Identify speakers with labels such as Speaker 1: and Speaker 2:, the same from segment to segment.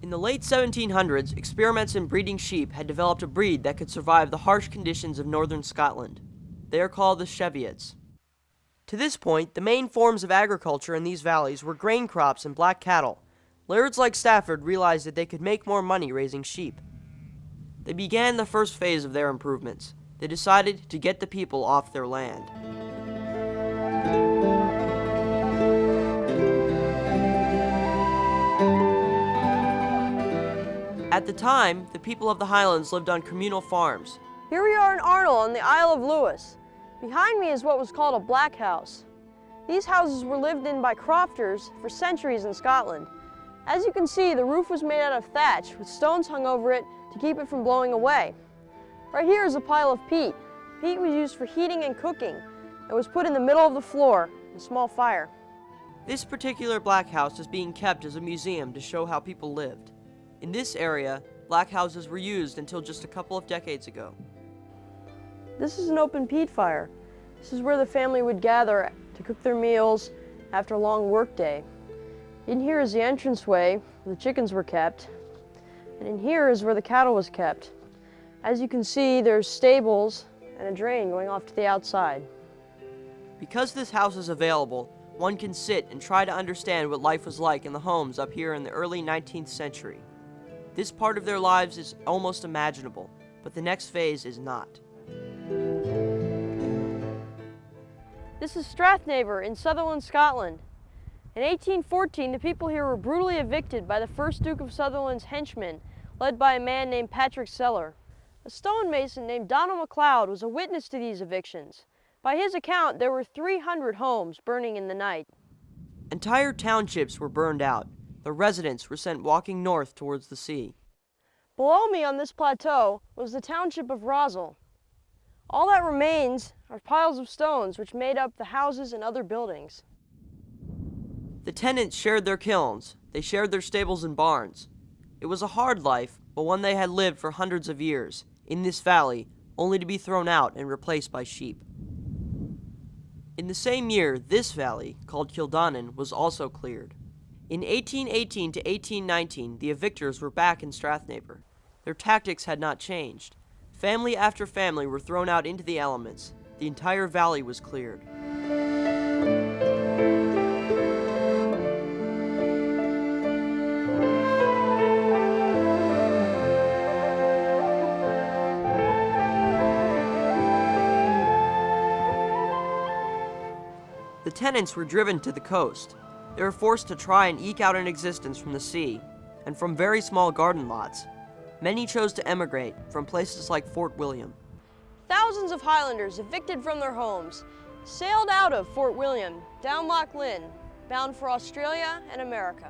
Speaker 1: In the late 1700s, experiments in breeding sheep had developed a breed that could survive the harsh conditions of northern Scotland. They are called the Cheviots. To this point, the main forms of agriculture in these valleys were grain crops and black cattle. Lairds like Stafford realized that they could make more money raising sheep. They began the first phase of their improvements. They decided to get the people off their land. At the time, the people of the Highlands lived on communal farms.
Speaker 2: Here we are in Arnall on the Isle of Lewis. Behind me is what was called a black house. These houses were lived in by crofters for centuries in Scotland. As you can see, the roof was made out of thatch with stones hung over it to keep it from blowing away. Right here is a pile of peat. Peat was used for heating and cooking and was put in the middle of the floor, a small fire.
Speaker 1: This particular black house is being kept as a museum to show how people lived. In this area, black houses were used until just a couple of decades ago.
Speaker 2: This is an open peat fire. This is where the family would gather to cook their meals after a long work day. In here is the entranceway where the chickens were kept, and in here is where the cattle was kept. As you can see, there's stables and a drain going off to the outside.
Speaker 1: Because this house is available, one can sit and try to understand what life was like in the homes up here in the early 19th century. This part of their lives is almost imaginable, but the next phase is not.
Speaker 2: This is Strathnavor in Sutherland, Scotland. In 1814, the people here were brutally evicted by the first Duke of Sutherland's henchmen, led by a man named Patrick Seller. A stonemason named Donald MacLeod was a witness to these evictions. By his account, there were 300 homes burning in the night.
Speaker 1: Entire townships were burned out. The residents were sent walking north towards the sea.
Speaker 2: Below me on this plateau was the township of Arnall. All that remains are piles of stones which made up the houses and other buildings.
Speaker 1: The tenants shared their kilns. They shared their stables and barns. It was a hard life, but one they had lived for hundreds of years, in this valley, only to be thrown out and replaced by sheep. In the same year, this valley, called Kildonan, was also cleared. In 1818 to 1819, the evictors were back in Strathnavor. Their tactics had not changed. Family after family were thrown out into the elements. The entire valley was cleared. The tenants were driven to the coast. They were forced to try and eke out an existence from the sea, and from very small garden lots. Many chose to emigrate from places like Fort William.
Speaker 2: Thousands of Highlanders, evicted from their homes, sailed out of Fort William, down Loch Lynn, bound for Australia and America.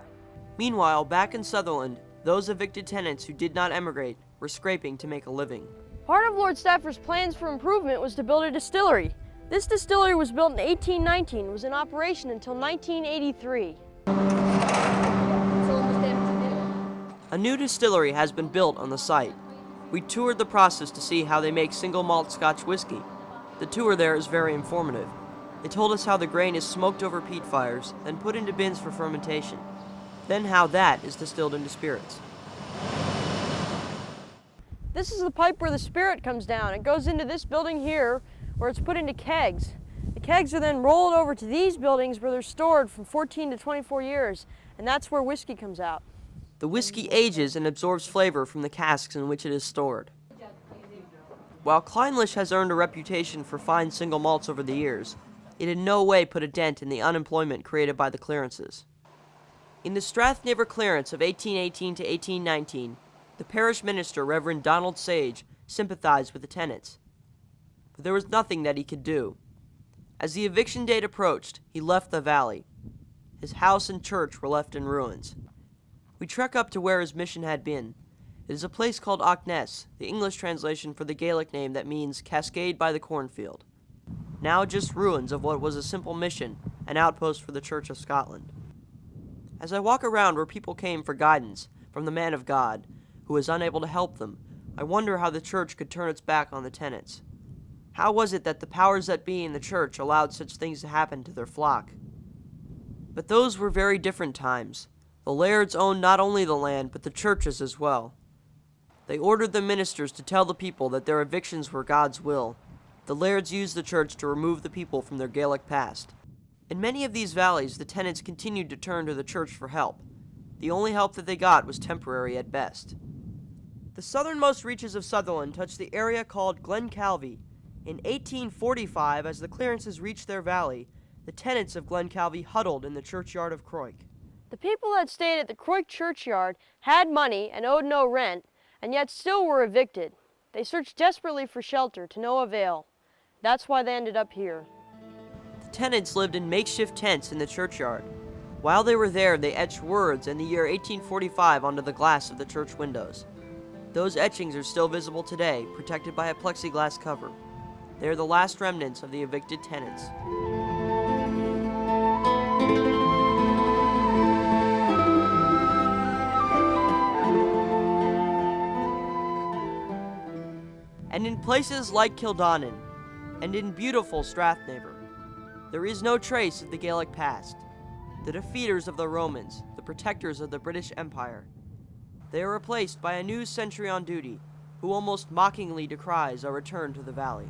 Speaker 1: Meanwhile, back in Sutherland, those evicted tenants who did not emigrate were scraping to make a living.
Speaker 2: Part of Lord Stafford's plans for improvement was to build a distillery. This distillery was built in 1819 and was in operation until 1983.
Speaker 1: A new distillery has been built on the site. We toured the process to see how they make single malt Scotch whiskey. The tour there is very informative. They told us how the grain is smoked over peat fires, then put into bins for fermentation. Then how that is distilled into spirits.
Speaker 2: This is the pipe where the spirit comes down. It goes into this building here, where it's put into kegs. The kegs are then rolled over to these buildings where they're stored from 14 to 24 years, and that's where whiskey comes out.
Speaker 1: The whiskey ages and absorbs flavor from the casks in which it is stored. While Clynelish has earned a reputation for fine single malts over the years, it in no way put a dent in the unemployment created by the clearances. In the Strathnavor clearance of 1818 to 1819, the parish minister, Reverend Donald Sage, sympathized with the tenants. But there was nothing that he could do. As the eviction date approached, he left the valley. His house and church were left in ruins. We trek up to where his mission had been. It is a place called Auchness, the English translation for the Gaelic name that means cascade by the cornfield. Now just ruins of what was a simple mission, an outpost for the Church of Scotland. As I walk around where people came for guidance from the man of God, who was unable to help them, I wonder how the church could turn its back on the tenants. How was it that the powers that be in the church allowed such things to happen to their flock? But those were very different times. The lairds owned not only the land, but the churches as well. They ordered the ministers to tell the people that their evictions were God's will. The lairds used the church to remove the people from their Gaelic past. In many of these valleys, the tenants continued to turn to the church for help. The only help that they got was temporary at best. The southernmost reaches of Sutherland touched the area called Glen Calvy. In 1845, as the clearances reached their valley, the tenants of Glen Calvy huddled in the churchyard of Croik.
Speaker 2: The people that stayed at the Croik churchyard had money and owed no rent, and yet still were evicted. They searched desperately for shelter, to no avail. That's why they ended up here.
Speaker 1: The tenants lived in makeshift tents in the churchyard. While they were there, they etched words in the year 1845 onto the glass of the church windows. Those etchings are still visible today, protected by a plexiglass cover. They are the last remnants of the evicted tenants. And in places like Kildonan, and in beautiful Strathnaver, there is no trace of the Gaelic past, the defeaters of the Romans, the protectors of the British Empire. They are replaced by a new sentry on duty, who almost mockingly decries our return to the valley.